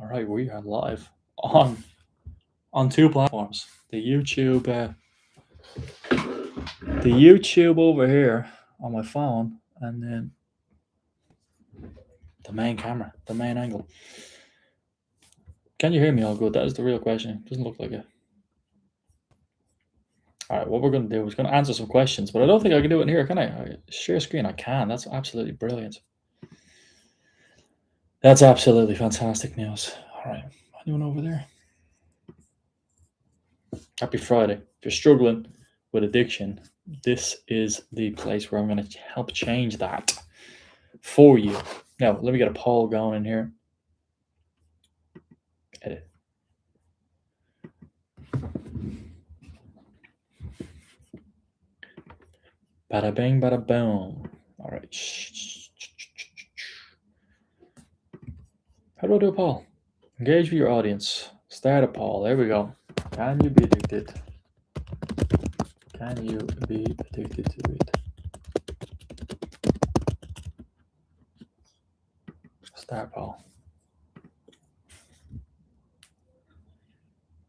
All right, we are live on two platforms. The YouTube over here on my phone, and then the main camera, the main angle. Can you hear me all good? That is the real question. Doesn't look like it. All right, what we're going to do is going to answer some questions, but I don't think I can do it in here, can I? Share screen, I can. That's absolutely brilliant. That's absolutely fantastic news. All right, anyone over there? Happy Friday. If you're struggling with addiction, this is the place where I'm going to help change that for you. Now, let me get a poll going in here. Edit. Bada bang, bada boom. All right. How do I do a poll? Engage with your audience. Start a poll. There we go. Can you be addicted? Can you be addicted to it? Start poll.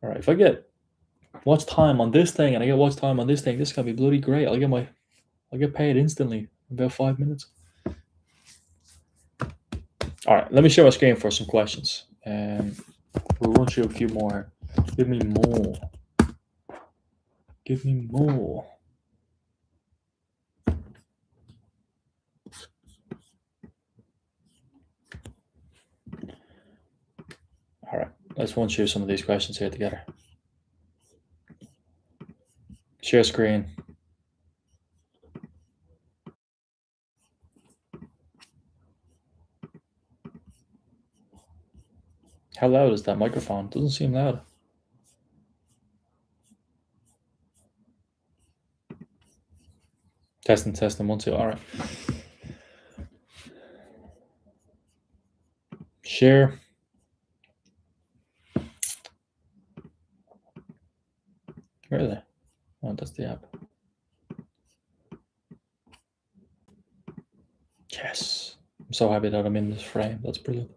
All right. If I get watch time on this thing and I get watch time on this thing, this is gonna be bloody great. I'll get paid instantly in about 5 minutes. All right, let me share my screen for some questions. We'll run through a few more. Give me more. Give me more. All right, let's run through some of these questions here together. Share screen. How loud is that microphone? Doesn't seem loud. Testing, 1, 2. All right. Share. Where are they? Oh, that's the app. Yes. I'm so happy that I'm in this frame. That's brilliant.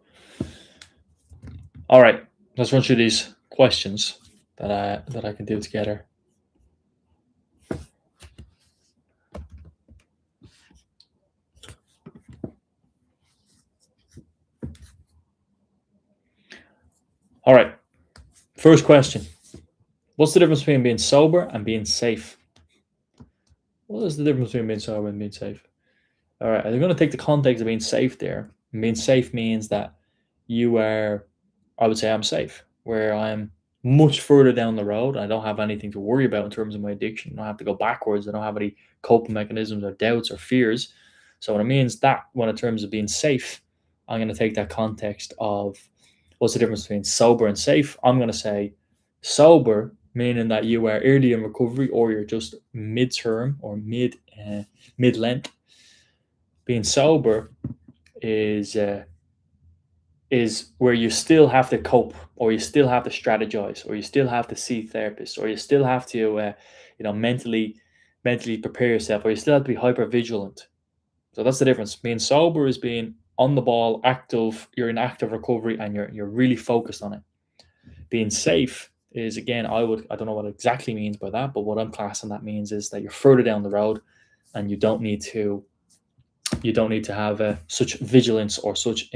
All right. Let's run through these questions that I can do together. All right. First question. What's the difference between being sober and being safe? What is the difference between being sober and being safe? All right. I'm going to take the context of being safe there. And being safe means that you are, I would say I'm safe, where I'm much further down the road. I don't have anything to worry about in terms of my addiction. I don't have to go backwards. I don't have any coping mechanisms or doubts or fears. So when it means that, when in terms of being safe, I'm going to take that context of what's the difference between sober and safe. I'm going to say sober, meaning that you are early in recovery or you're just mid-term or mid-length. Being sober is where you still have to cope, or you still have to strategize, or you still have to see therapists, or you still have to mentally prepare yourself, or you still have to be hyper vigilant. So that's the difference. Being sober is being on the ball, active. You're in active recovery and you're really focused on it. Being safe is, again, I don't know what it exactly means by that, but what I'm classing that means is that you're further down the road and you don't need to have such vigilance or such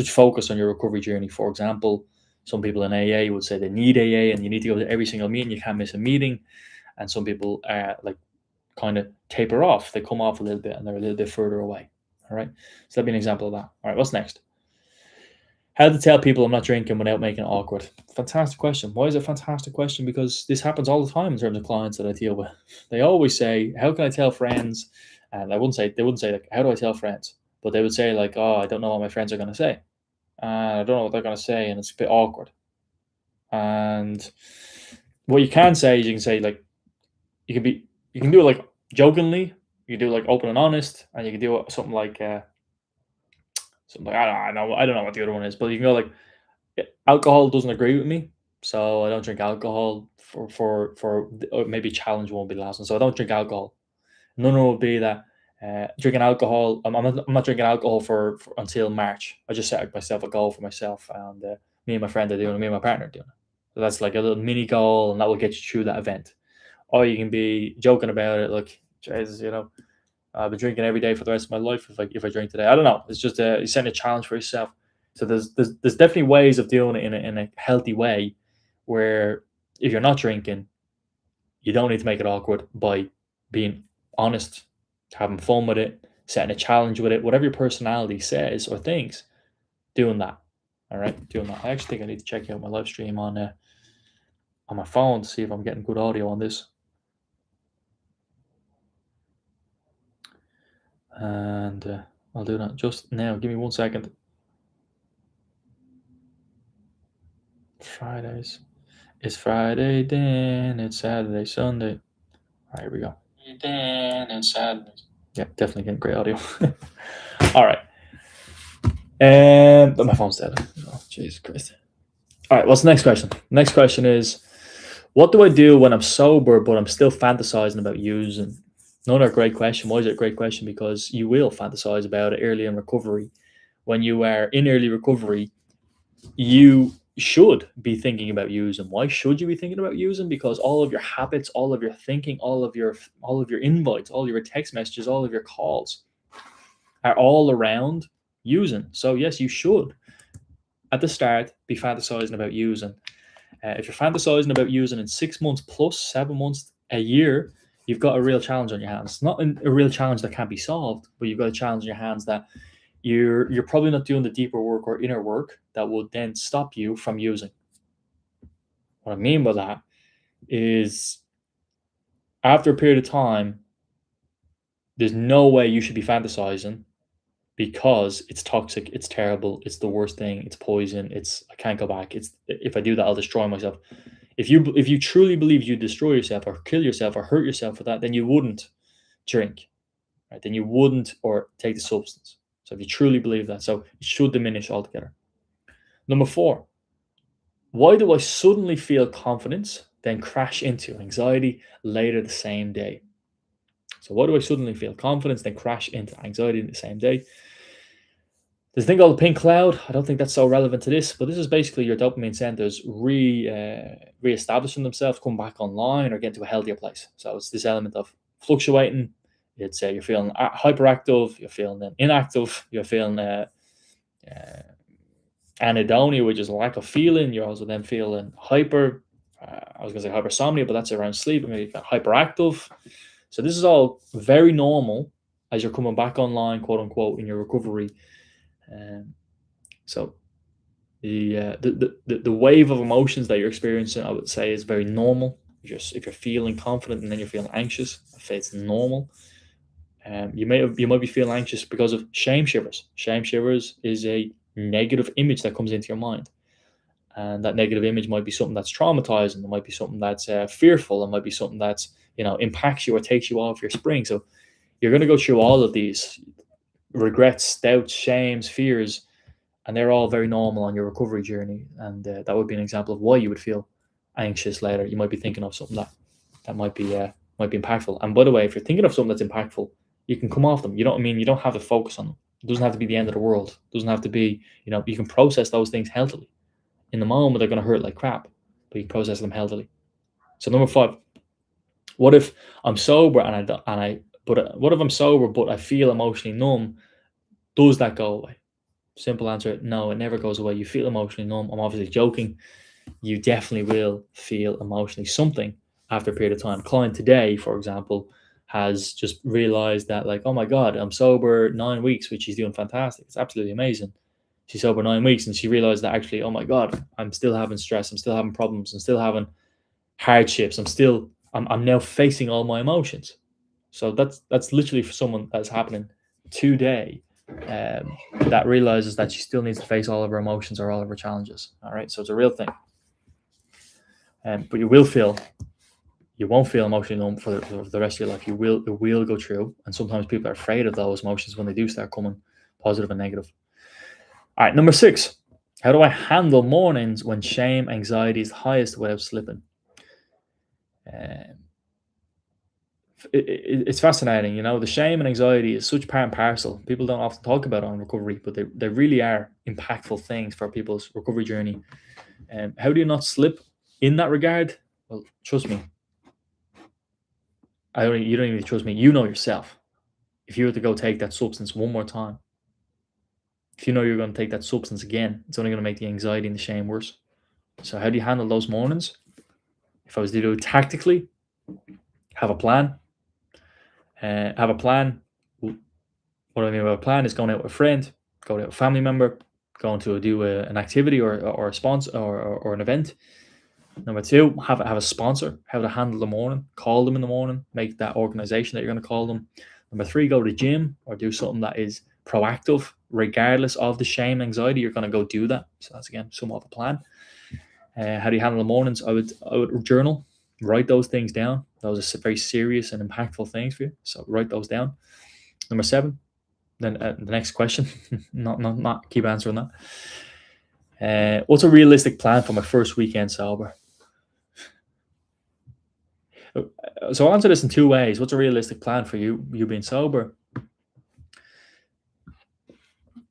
focus on your recovery journey. For example, some people in AA would say they need AA and you need to go to every single meeting. You can't miss a meeting. And some people kind of taper off. They come off a little bit and they're a little bit further away. All right. So that'd be an example of that. All right. What's next? How to tell people I'm not drinking without making it awkward. Fantastic question. Why is it a fantastic question? Because this happens all the time in terms of clients that I deal with. They always say, how can I tell friends? And they wouldn't say like, how do I tell friends? But they would say like, oh, I don't know what my friends are going to say. I don't know what they're going to say. And it's a bit awkward. And what you can say is you can say like, you can do it like jokingly. You can do it like open and honest. And you can do something like, I don't know what the other one is, but you can go like, alcohol doesn't agree with me, so I don't drink alcohol for maybe challenge won't be lasting, so I don't drink alcohol. None will be that Drinking alcohol, I'm not drinking alcohol for until March. I just set myself a goal for myself, and me and my friend are doing it, me and my partner are doing it. So that's like a little mini goal, and that will get you through that event. Or you can be joking about it, like, Jesus, I'll be drinking every day for the rest of my life if I drink today. I don't know. It's just you're setting a challenge for yourself. So there's definitely ways of doing it in a healthy way, where if you're not drinking, you don't need to make it awkward by being honest, having fun with it, setting a challenge with it, whatever your personality says or thinks, doing that. All right, doing that. I actually think I need to check out my live stream on my phone to see if I'm getting good audio on this. And I'll do that just now. Give me 1 second. Fridays. It's Friday, then it's Saturday, Sunday. All right, here we go. Then it's Saturday. Yeah, definitely getting great audio. All right. But my phone's dead. Oh, Jesus Christ. All right, what's the next question? Next question is, what do I do when I'm sober but I'm still fantasizing about using? Another great question. Why is it a great question? Because you will fantasize about it early in recovery. When you are in early recovery, you should be thinking about using. Why should you be thinking about using? Because all of your habits, all of your thinking, all of your invites, all of your text messages, all of your calls are all around using. So yes, you should at the start be fantasizing about using. If you're fantasizing about using in 6 months plus 7 months, a year, you've got a real challenge on your hands. Not a real challenge that can't be solved, but you've got a challenge on your hands that you're probably not doing the deeper work or inner work that will then stop you from using. What I mean by that is, after a period of time, there's no way you should be fantasizing, because it's toxic, it's terrible, it's the worst thing, it's poison, I can't go back. It's, if I do that, I'll destroy myself. If you truly believe you destroy yourself or kill yourself or hurt yourself for that, then you wouldn't drink, right? Then you wouldn't or take the substance. So if you truly believe that, so it should diminish altogether. Number 4, why do I suddenly feel confidence, then crash into anxiety later the same day? So why do I suddenly feel confidence, then crash into anxiety in the same day? There's a thing called the pink cloud. I don't think that's so relevant to this, but this is basically your dopamine centers re-establishing themselves, come back online, or get to a healthier place. So it's this element of fluctuating. It's you're feeling hyperactive, you're feeling inactive, you're feeling anhedonia, which is a lack of feeling. You're also then feeling hyper. I was going to say hypersomnia, but that's around sleep. I mean, you got hyperactive. So this is all very normal as you're coming back online, quote unquote, in your recovery. So the wave of emotions that you're experiencing, I would say, is very normal. If you're feeling confident and then you're feeling anxious, I'd say it's normal. You might be feeling anxious because of shame shivers. Shame shivers is a negative image that comes into your mind, and that negative image might be something that's traumatizing. It might be something that's fearful. It might be something that's impacts you or takes you off your spring. So you're going to go through all of these regrets, doubts, shames, fears, and they're all very normal on your recovery journey. And that would be an example of why you would feel anxious later. You might be thinking of something that might be impactful. And by the way, if you're thinking of something that's impactful, you can come off them. You know what I mean? You don't have to focus on them. It doesn't have to be the end of the world. It doesn't have to be, you can process those things healthily. In the moment, they're going to hurt like crap, but you can process them healthily. So number 5, what if I'm sober what if I'm sober but I feel emotionally numb? Does that go away? Simple answer, no, it never goes away. You feel emotionally numb. I'm obviously joking. You definitely will feel emotionally something after a period of time. Client today, for example, has just realized that, like, oh my God, I'm sober 9 weeks, which she's doing fantastic. It's absolutely amazing. She's sober 9 weeks, and she realized that actually, oh my God, I'm still having stress. I'm still having problems. I'm still having hardships. I'm now facing all my emotions. So that's literally for someone that's happening today, that realizes that she still needs to face all of her emotions or all of her challenges. All right, so it's a real thing. But you won't feel emotionally numb for the rest of your life. It will go through, and sometimes people are afraid of those emotions when they do start coming, positive and negative. All right, number 6. How do I handle mornings when shame, anxiety is highest without slipping? it's fascinating. The shame and anxiety is such part and parcel. People don't often talk about it on recovery, but they really are impactful things for people's recovery journey. How do you not slip in that regard? Well, trust me. You don't even trust me. You know yourself. If you were to go take that substance one more time, if you know you're going to take that substance again, it's only going to make the anxiety and the shame worse. So how do you handle those mornings? If I was to do it tactically, have a plan. Have a plan. What I mean by a plan is going out with a friend, going out with a family member, going to do an activity or a sponsor or an event. Number two, have a sponsor, how to handle the morning, call them in the morning, make that organization that you're going to call them. Number three, go to the gym or do something that is proactive, regardless of the shame, anxiety, you're going to go do that. So that's, again, somewhat of a plan. How do you handle the mornings? I would journal, write those things down. Those are very serious and impactful things for you. So write those down. Number seven, then the next question, not keep answering that. What's a realistic plan for my first weekend sober? So I'll answer this in two ways. What's a realistic plan for you being sober?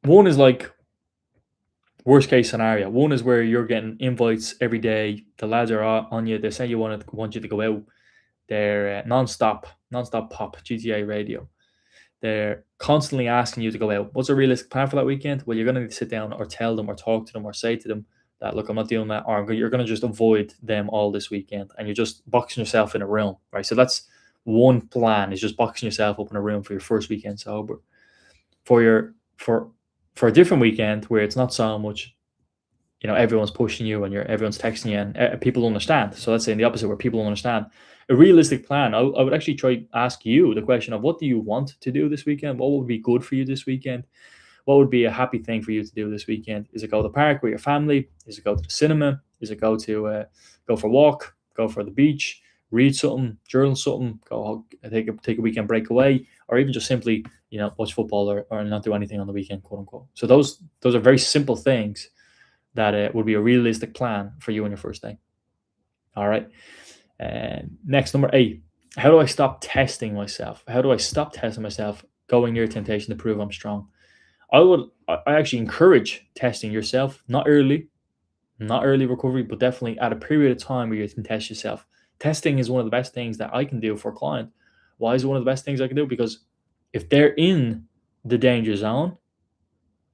One is like worst case scenario. One is where you're getting invites every day. The lads are on you. They say want you to go out. They're non-stop pop GTA radio. They're constantly asking you to go out. What's a realistic plan for that weekend? Well, you're going to need to sit down or tell them or talk to them or say to them that, look, I'm not doing that, or you're going to just avoid them all this weekend, and you're just boxing yourself in a room, right? So that's one plan, is just boxing yourself up in a room for your first weekend sober. For a different weekend where it's not so much, everyone's pushing you and everyone's texting you and people understand. So let's say in the opposite, where people understand. A realistic plan, I would actually try ask you the question of, what do you want to do this weekend? What would be good for you this weekend? What would be a happy thing for you to do this weekend? Is it go to the park with your family? Is it go to the cinema? Is it go for a walk? Go for the beach? Read something? Journal something? Go take a weekend break away? Or even just simply, watch football or not do anything on the weekend, quote unquote. So those are very simple things that would be a realistic plan for you on your first day. All right. Next, number 8. How do I stop testing myself? How do I stop testing myself, going near temptation to prove I'm strong? I actually encourage testing yourself, not early recovery, but definitely at a period of time where you can test yourself. Testing is one of the best things that I can do for a client. Why is it one of the best things I can do? Because if they're in the danger zone,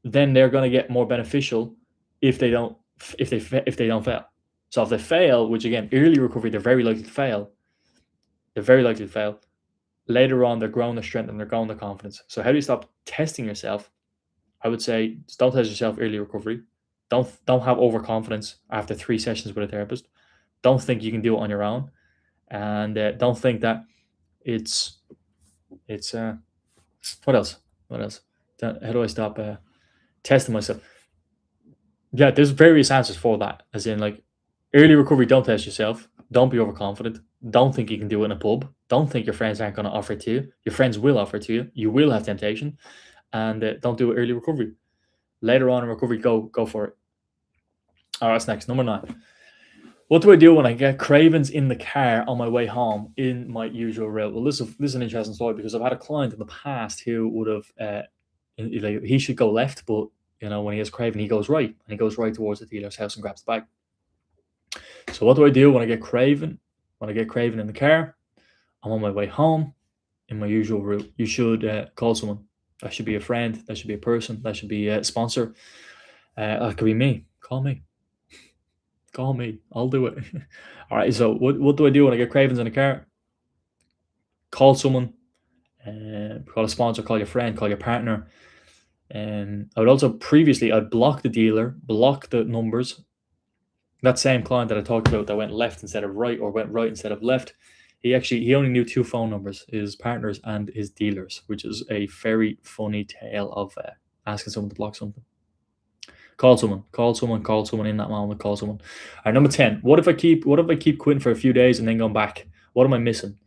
then they're going to get more beneficial if they don't fail. So if they fail, which again, early recovery, they're very likely to fail. Later on, they're growing their strength and they're growing their confidence. So how do you stop testing yourself? I would say, don't test yourself early recovery. Don't have overconfidence after 3 sessions with a therapist. Don't think you can do it on your own, and don't think that it's what else? How do I stop testing myself? Yeah, there's various answers for that. As in, like, early recovery, don't test yourself. Don't be overconfident. Don't think you can do it in a pub. Don't think your friends aren't going to offer it to you. Your friends will offer it to you. You will have temptation. And don't do it early recovery. Later on in recovery, go for it. All right, that's next. Number 9. What do I do when I get cravings in the car on my way home in my usual route? Well, this is an interesting story, because I've had a client in the past who would have, he should go left, but when he has craving, he goes right, and he goes right towards the dealer's house and grabs the bag. So what do I do when I get craving? When I get craving in the car, I'm on my way home in my usual route. You should call someone. That should be a friend. That should be a person. That should be a sponsor. That could be me. Call me. Call me. I'll do it. All right. So what do I do when I get cravings in the car? Call someone. Call a sponsor. Call your friend. Call your partner. And I would also I'd block the dealer, block the numbers. That same client that I talked about that went left instead of right, or went right instead of left, he only knew 2 phone numbers, his partners and his dealers, which is a very funny tale of asking someone to block something. Call someone in that moment. Call someone. All right, number 10. What if I keep quitting for a few days and then going back? What am I missing?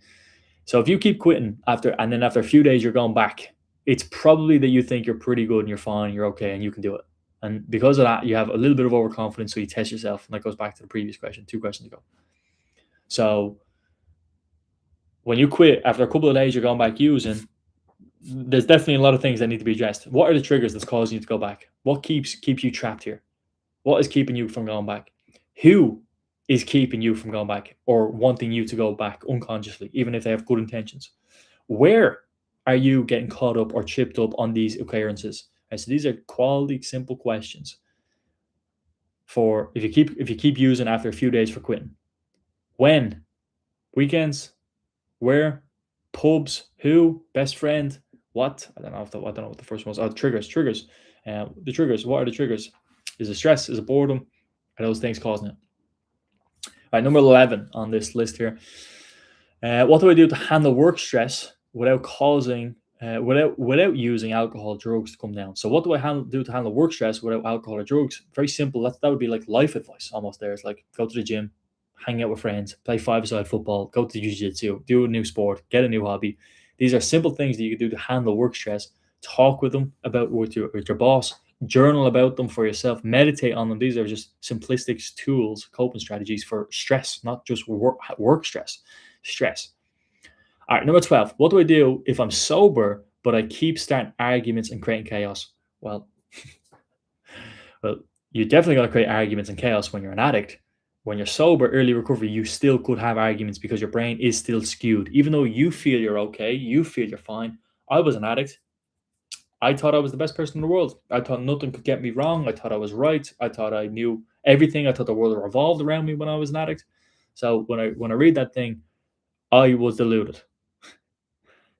So if you keep quitting after a few days you're going back, it's probably that you think you're pretty good and you're fine, you're okay, and you can do it. And because of that, you have a little bit of overconfidence, so you test yourself. And that goes back to the previous question, 2 questions ago. So When you quit after a couple of days, you're going back using. There's definitely a lot of things that need to be addressed. What are the triggers that's causing you to go back? What keeps you trapped here? What is keeping you from going back? Who is keeping you from going back or wanting you to go back unconsciously, even if they have good intentions? Where are you getting caught up or chipped up on these occurrences? And so these are quality, simple questions for if you keep using after a few days for quitting. When? Weekends? Where? Pubs? Who? Best friend? What? I don't know what the first one was. Oh, triggers. The triggers. What are the triggers? Is it stress? Is it boredom? Are those things causing it? All right, number 11 on this list here. What do I do to handle work stress without causing without using alcohol, drugs to come down? So what do I do to handle work stress without alcohol or drugs? Very simple. That would be like life advice almost. There, it's like go to the gym, hang out with friends, play five-a-side football, go to jiu-jitsu, do a new sport, get a new hobby. These are simple things that you can do to handle work stress. Talk with them about with your boss. Journal about them for yourself. Meditate on them. These are just simplistic tools, coping strategies for stress, not just work stress. Stress. All right, number 12. What do I do if I'm sober but I keep starting arguments and creating chaos? Well, you're definitely going to create arguments and chaos when you're an addict. When you're sober, early recovery, you still could have arguments because your brain is still skewed. Even though you feel you're okay, you feel you're fine. I was an addict. I thought I was the best person in the world. I thought nothing could get me wrong. I thought I was right. I thought I knew everything. I thought the world revolved around me when I was an addict. So when I read that thing, I was deluded.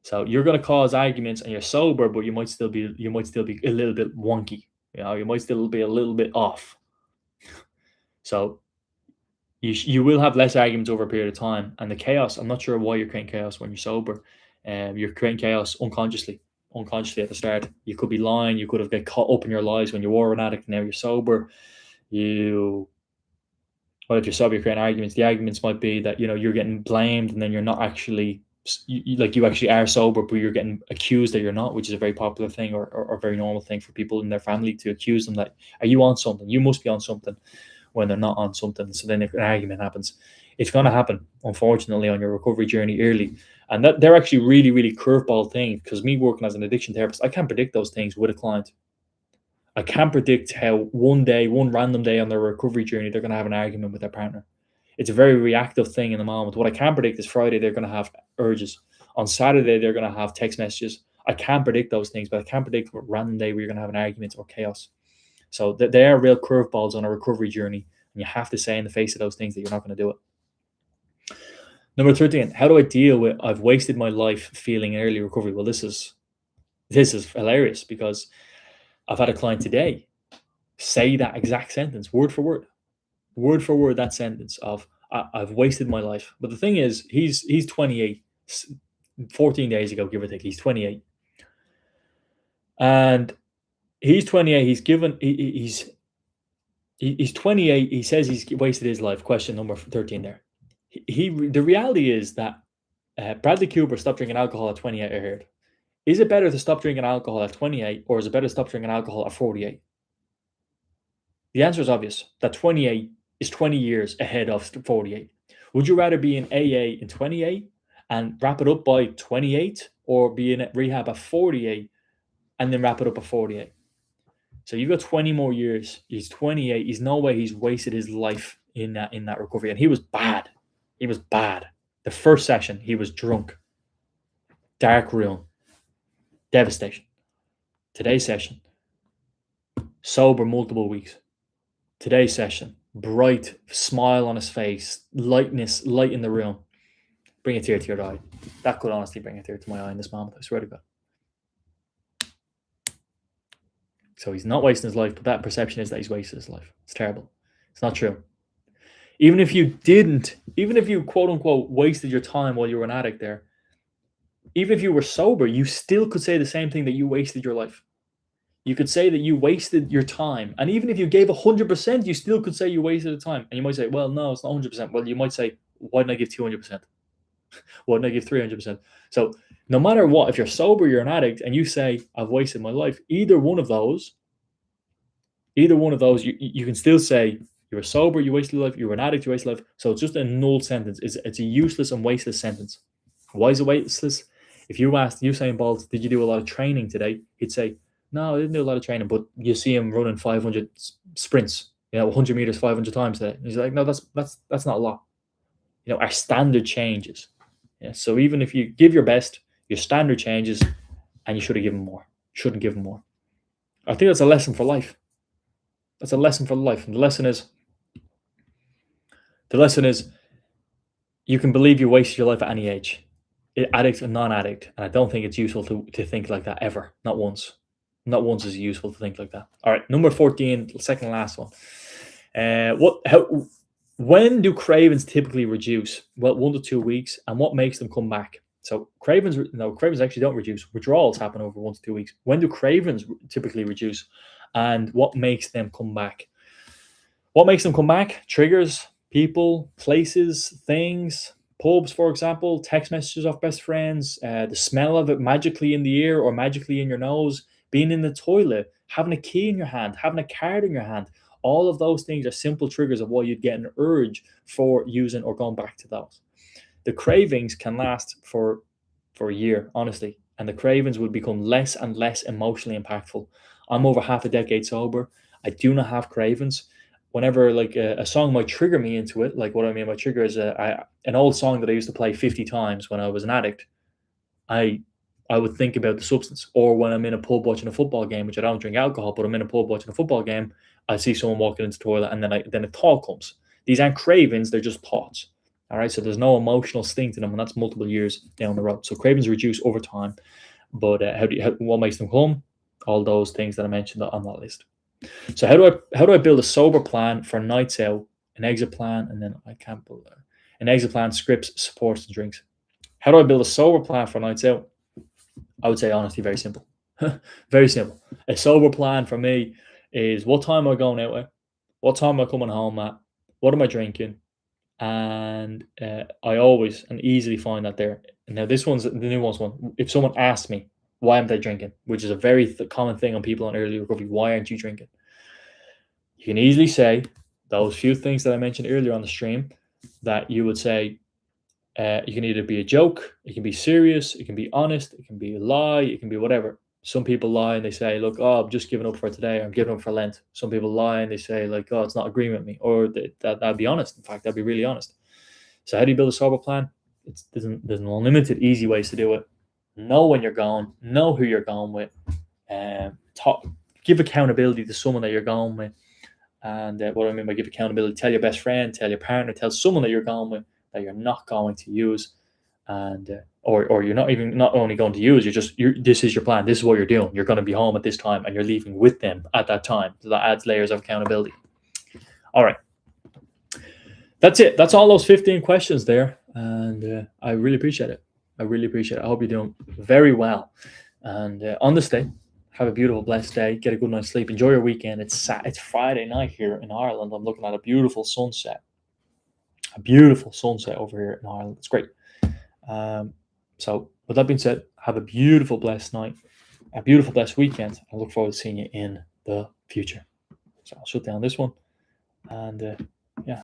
So you're going to cause arguments, and you're sober, but you might still be a little bit wonky. You might still be a little bit off. So you will have less arguments over a period of time, and the chaos. I'm not sure why you're creating chaos when you're sober. You're creating chaos unconsciously at the start. You could be lying. You could have got caught up in your lies when you were an addict. Now you're sober. Well, if you're sober, you're creating arguments. The arguments might be that you're getting blamed, and then you're not actually you actually are sober, but you're getting accused that you're not, which is a very popular thing or a very normal thing for people in their family to accuse them that, are you on something? You must be on something, when they're not on something. So then if an argument happens, it's going to happen, unfortunately, on your recovery journey early. And they're actually really, really curveball things, because me working as an addiction therapist, I can't predict those things with a client. I can't predict how one random day on their recovery journey, they're going to have an argument with their partner. It's a very reactive thing in the moment. What I can predict is Friday, they're going to have urges. On Saturday, they're going to have text messages. I can't predict those things, but I can't predict what random day where you're going to have an argument or chaos. So they are real curveballs on a recovery journey, and you have to say in the face of those things that you're not going to do it. Number 13, how do I deal with I've wasted my life feeling early recovery? Well, this is hilarious, because I've had a client today say that exact sentence, word for word, that sentence of I've wasted my life. But the thing is, he's 28, 14 days ago, give or take, he's 28. And he's 28, he's 28, he says he's wasted his life. Question number 13 there. The reality is that Bradley Cooper stopped drinking alcohol at 28, I heard. Is it better to stop drinking alcohol at 28, or is it better to stop drinking alcohol at 48? The answer is obvious, that 28 is 20 years ahead of 48. Would you rather be in AA in 28 and wrap it up by 28, or be in rehab at 48 and then wrap it up at 48? So you've got 20 more years. He's 28. He's no way he's wasted his life in that recovery. And he was bad. The first session, he was drunk. Dark room. Devastation. Today's session, sober multiple weeks. Today's session, bright, smile on his face, light in the room. Bring a tear to your eye. That could honestly bring a tear to my eye in this moment, I swear to God. So he's not wasting his life, but that perception is that he's wasted his life. It's terrible. It's not true. Even if you quote unquote wasted your time while you were an addict there, even if you were sober, you still could say the same thing, that you wasted your life. You could say that you wasted your time. And even if you gave 100%, you still could say you wasted the time. And you might say, well, no, it's not 100%. Well, you might say, why didn't I give 200%? Why didn't I give 300%? So no matter what, if you're sober, you're an addict, and you say, I've wasted my life, either one of those, you can still say you were sober, you wasted your life, you were an addict, you wasted life. So it's just a null sentence. It's a useless and wasteless sentence. Why is it weightless? If you asked Usain Bolt, did you do a lot of training today? He'd say, no, I didn't do a lot of training, but you see him running 500 sprints, 100 meters 500 times today. And he's like, no, that's not a lot. Our standard changes. Yeah, so even if you give your best, your standard changes, and you should have given more. Shouldn't give more. I think that's a lesson for life. That's a lesson for life. And the lesson is you can believe you wasted your life at any age, addict and non-addict. And I don't think it's useful to think like that ever. Not once. Not once is it useful to think like that. All right, number 14, second last one. When do cravings typically reduce? Well, 1 to 2 weeks. And what makes them come back? So cravings actually don't reduce. Withdrawals happen over 1 to 2 weeks. When do cravings typically reduce? And what makes them come back? What makes them come back? Triggers, people, places, things, pubs, for example, text messages off best friends, the smell of it magically in the ear or magically in your nose, being in the toilet, having a key in your hand, having a card in your hand. All of those things are simple triggers of why you'd get an urge for using or going back to those. The cravings can last for a year, honestly, and the cravings will become less and less emotionally impactful. I'm over half a decade sober. I do not have cravings. Whenever like a song might trigger me into it, like what I mean by trigger is an old song that I used to play 50 times when I was an addict. I would think about the substance. Or when I'm in a pub watching a football game, which I don't drink alcohol, but I'm in a pub watching a football game, I see someone walking into the toilet, and then a thought comes. These aren't cravings; they're just thoughts. All right, so there's no emotional sting to them, and that's multiple years down the road. So cravings reduce over time, but what makes them come? All those things that I mentioned on that list. So how do I build a sober plan for nights out, an exit plan, and then I can't build an exit plan, scripts, supports, and drinks. How do I build a sober plan for nights out? I would say honestly, very simple. Very simple. A sober plan for me is what time am I going out at, what time am I coming home at, what am I drinking, and I always and easily find that there. Now this one's the nuanced one. If someone asks me why am I drinking, which is a very common thing on people on early recovery, why aren't you drinking? You can easily say those few things that I mentioned earlier on the stream that you would say. You can either be a joke, it can be serious, it can be honest, it can be a lie, it can be whatever. Some people lie and they say, look, I'm just giving up for today, I'm giving up for Lent. Some people lie and they say, like, it's not agreeing with me. Or that'd be honest. In fact, that'd be really honest. So how do you build a sober plan? There's an unlimited easy ways to do it. Know when you're going, know who you're going with, give accountability to someone that you're going with. And what I mean by give accountability, tell your best friend, tell your partner, tell someone that you're going with that you're not going to use, and or you're not only going to use, this is your plan, this is what you're doing, you're going to be home at this time and you're leaving with them at that time. So that adds layers of accountability. All right, that's it. That's all those 15 questions there, and I really appreciate it. I hope you're doing very well, and on this day, have a beautiful, blessed day. Get a good night's sleep. Enjoy your weekend. It's Friday night here in Ireland. I'm looking at a beautiful sunset over here in Ireland. It's great. So with that being said, have a beautiful, blessed night, a beautiful, blessed weekend. I look forward to seeing you in the future. So I'll shut down this one, and yeah.